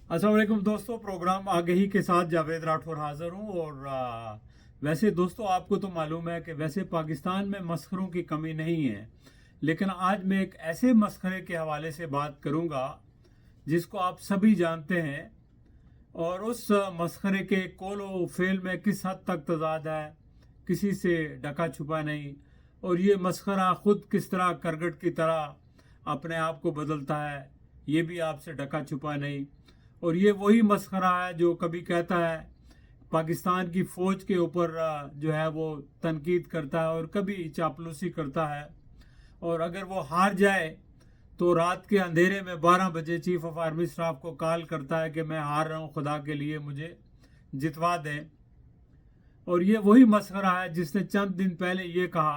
अस्सलाम वालेकुम दोस्तों, प्रोग्राम आगे ही के साथ जावेद राठौर हाज़िर हूँ। और वैसे दोस्तों, आपको तो मालूम है कि वैसे पाकिस्तान में मस्खरों की कमी नहीं है, लेकिन आज मैं एक ऐसे मस्खरे के हवाले से बात करूँगा जिसको आप सभी जानते हैं। और उस मस्खरे के कौलो फेल में किस हद तक तजाद है, किसी से ढका छुपा नहीं। और ये मस्खरा ख़ुद किस तरह करगट की तरह अपने आप को बदलता है, ये भी आपसे ढका छुपा नहीं। और ये वही मस्खरा है जो कभी कहता है पाकिस्तान की फ़ौज के ऊपर जो है वो तनकीद करता है, और कभी चापलूसी करता है। और अगर वो हार जाए तो रात के अंधेरे में 12 बजे चीफ ऑफ आर्मी स्टाफ को कॉल करता है कि मैं हार रहा हूँ, खुदा के लिए मुझे जितवा दें। और ये वही मस्खरा है जिसने चंद दिन पहले ये कहा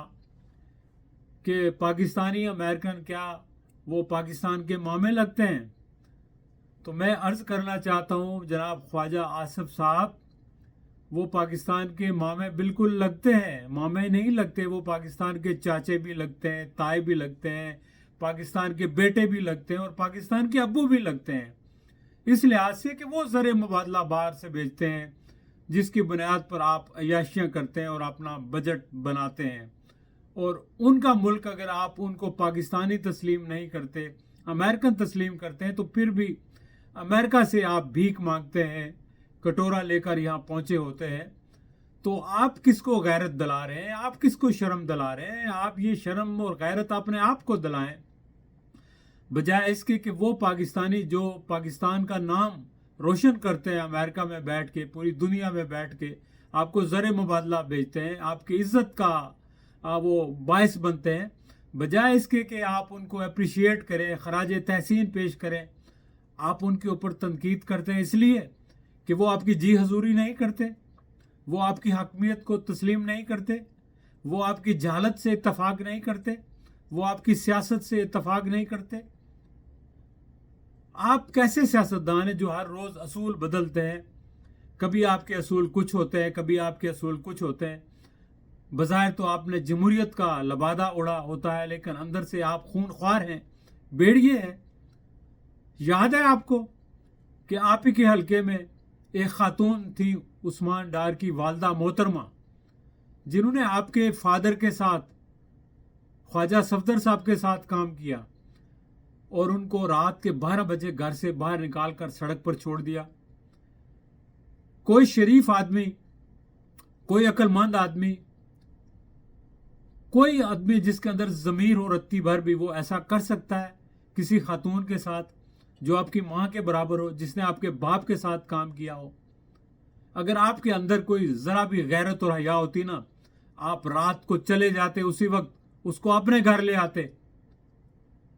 कि पाकिस्तानी अमेरिकन क्या वो पाकिस्तान के मामे लगते हैं। तो मैं अर्ज़ करना चाहता हूँ जनाब ख्वाजा आसिफ साहब, वो पाकिस्तान के मामे बिल्कुल लगते हैं, मामे नहीं लगते, वो पाकिस्तान के चाचे भी लगते हैं, ताए भी लगते हैं, पाकिस्तान के बेटे भी लगते हैं, और पाकिस्तान के अब्बू भी लगते हैं। इस लिहाज से कि वो ज़र मुबादला बाहर से भेजते हैं, जिसकी बुनियाद पर आप अय्याशियाँ करते हैं और अपना बजट बनाते हैं। और उनका मुल्क अगर आप उनको पाकिस्तानी तस्लीम नहीं करते, अमेरिकन तस्लीम करते हैं, तो फिर भी अमेरिका से आप भीख मांगते हैं, कटोरा लेकर यहाँ पहुँचे होते हैं। तो आप किसको गैरत दिला रहे हैं, आप किसको शर्म दिला रहे हैं? आप ये शर्म और गैरत अपने आप को दिलाएं, बजाय इसके कि वो पाकिस्तानी जो पाकिस्तान का नाम रोशन करते हैं अमेरिका में बैठ के, पूरी दुनिया में बैठ के आपको ज़र मुबादला भेजते हैं, आपकी इज़्ज़त का वो बायस बनते हैं, बजाय इसके कि आप उनको अप्रिशिएट करें, खराज तहसीन पेश करें, आप उनके ऊपर तनकीद करते हैं इसलिए कि वो आपकी जी हजूरी नहीं करते, वो आपकी हकमियत को तस्लीम नहीं करते, वो आपकी जहालत से इत्तफाक नहीं करते, वो आपकी सियासत से इत्तफाक नहीं करते। आप कैसे सियासतदान हैं जो हर रोज़ असूल बदलते हैं? कभी आपके असूल कुछ होते हैं, कभी आपके असूल कुछ होते हैं। बज़ाहिर तो आपने जमहूरियत का लबादा उड़ा होता है, लेकिन अंदर से आप खूनख्वार हैं, भेड़िए हैं। याद है आपको कि आप ही के हलके में एक खातून थी, उस्मान डार की वालदा मोहतरमा, जिन्होंने आपके फादर के साथ, ख्वाजा सफदर साहब के साथ काम किया, और उनको रात के 12 बजे घर से बाहर निकाल कर सड़क पर छोड़ दिया। कोई शरीफ आदमी, कोई अक्लमंद आदमी, कोई आदमी जिसके अंदर ज़मीर हो रत्ती भर भी, वो ऐसा कर सकता है किसी खातून के साथ जो आपकी माँ के बराबर हो, जिसने आपके बाप के साथ काम किया हो? अगर आपके अंदर कोई ज़रा भी गैरत और हया होती ना, आप रात को चले जाते, उसी वक्त उसको अपने घर ले आते।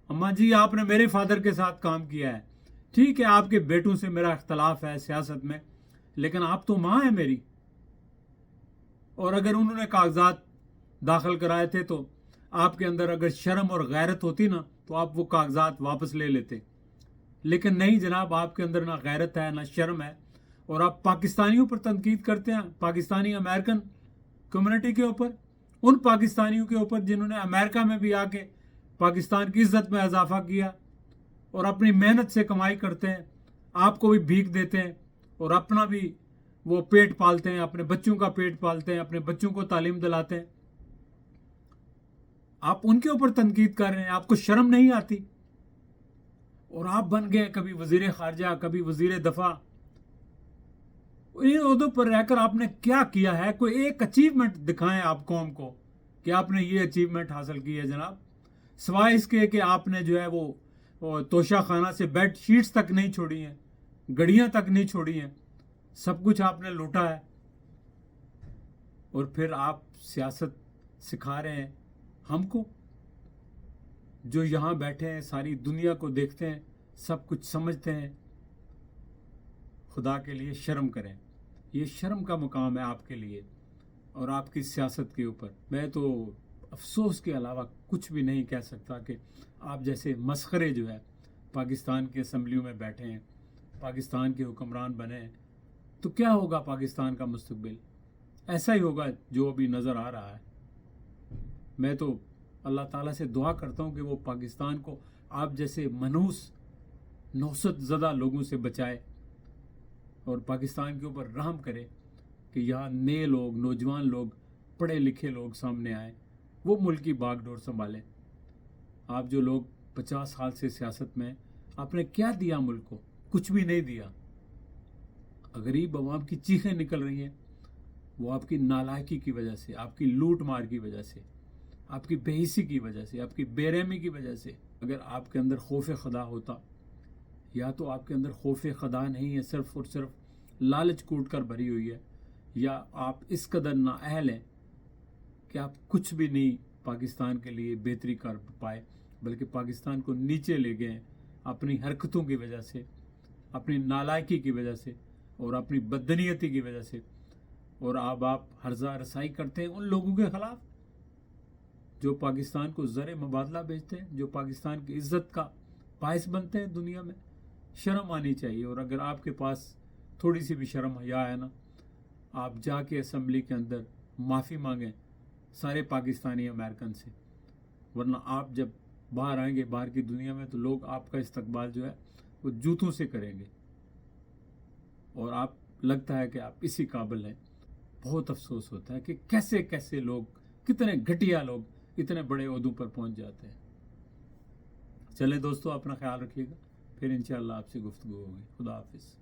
अम्मा जी, आपने मेरे फादर के साथ काम किया है, ठीक है आपके बेटों से मेरा इख्तलाफ है सियासत में, लेकिन आप तो माँ है मेरी। और अगर उन्होंने कागजात दाखिल कराए थे तो आपके अंदर अगर शर्म और गैरत होती ना, तो आप वो कागजात वापस ले लेते। लेकिन नहीं जनाब, आपके अंदर ना गैरत है ना शर्म है, और आप पाकिस्तानियों पर तनकीद करते हैं, पाकिस्तानी अमेरिकन कम्युनिटी के ऊपर, उन पाकिस्तानियों के ऊपर जिन्होंने अमेरिका में भी आके पाकिस्तान की इज्जत में इजाफा किया और अपनी मेहनत से कमाई करते हैं, आपको भी भीख देते हैं और अपना भी वो पेट पालते हैं, अपने बच्चों का पेट पालते हैं, अपने बच्चों को तालीम दिलाते हैं। आप उनके ऊपर तनकीद कर रहे हैं, आपको शर्म नहीं आती? और आप बन गए कभी वजीर खारजा, कभी वजीर दफा। इन ओहदों पर रहकर आपने क्या किया है? कोई एक अचीवमेंट दिखाएं आप कौम को कि आपने ये अचीवमेंट हासिल की है जनाब, सिवाय इसके कि आपने जो है वो तोशा खाना से बेड शीट्स तक नहीं छोड़ी हैं, गड़ियां तक नहीं छोड़ी हैं, सब कुछ आपने लूटा है। और फिर आप सियासत सिखा रहे हैं हमको, जो यहाँ बैठे हैं, सारी दुनिया को देखते हैं, सब कुछ समझते हैं। खुदा के लिए शर्म करें, ये शर्म का मुकाम है आपके लिए और आपकी सियासत के ऊपर। मैं तो अफसोस के अलावा कुछ भी नहीं कह सकता कि आप जैसे मस्खरे जो है पाकिस्तान की असम्बलियों में बैठे हैं, पाकिस्तान के हुक्मरान बने हैं, तो क्या होगा पाकिस्तान का मुस्तकबिल? ऐसा ही होगा जो अभी नज़र आ रहा है। मैं तो अल्लाह ताला से दुआ करता हूँ कि वो पाकिस्तान को आप जैसे मनहूस नौसत ज़दा लोगों से बचाए, اور پاکستان کے اوپر رحم کرے کہ یہاں نئے لوگ، نوجوان لوگ، پڑھے لکھے لوگ سامنے آئیں، وہ ملک کی باغ ڈور سنبھالیں۔ آپ جو لوگ 50 سال سے سیاست میں، آپ نے کیا دیا ملک کو؟ کچھ بھی نہیں دیا۔ غریب عوام کی چیخیں نکل رہی ہیں، وہ آپ کی نالائکی کی وجہ سے، آپ کی لوٹ مار کی وجہ سے، آپ کی بے حسی کی وجہ سے، آپ کی بے رحمی کی وجہ سے۔ اگر آپ کے اندر خوف خدا ہوتا، یا تو آپ کے اندر خوف خدا نہیں ہے، صرف اور صرف لالچ کوٹ کر بھری ہوئی ہے، یا آپ اس قدر نااہل ہیں کہ آپ کچھ بھی نہیں پاکستان کے لیے بہتری کر پائے، بلکہ پاکستان کو نیچے لے گئے ہیں اپنی حرکتوں کی وجہ سے، اپنی نالائکی کی وجہ سے، اور اپنی بدنیتی کی وجہ سے۔ اور اب آپ ہرزہ رسائی کرتے ہیں ان لوگوں کے خلاف جو پاکستان کو زر مبادلہ بیچتے ہیں، جو پاکستان کی عزت کا باعث بنتے ہیں دنیا میں۔ شرم آنی چاہیے، اور اگر آپ کے پاس تھوڑی سی بھی شرم حیا ہے نا، آپ جا کے اسمبلی کے اندر معافی مانگیں سارے پاکستانی امریکن سے، ورنہ آپ جب باہر آئیں گے باہر کی دنیا میں تو لوگ آپ کا استقبال جو ہے وہ جوتوں سے کریں گے، اور آپ لگتا ہے کہ آپ اسی قابل ہیں۔ بہت افسوس ہوتا ہے کہ کیسے کیسے لوگ، کتنے گھٹیا لوگ اتنے بڑے عہدوں پر پہنچ جاتے ہیں۔ چلے دوستو، اپنا خیال رکھیے گا، پھر انشاءاللہ آپ سے گفتگو ہوگی۔ خدا حافظ۔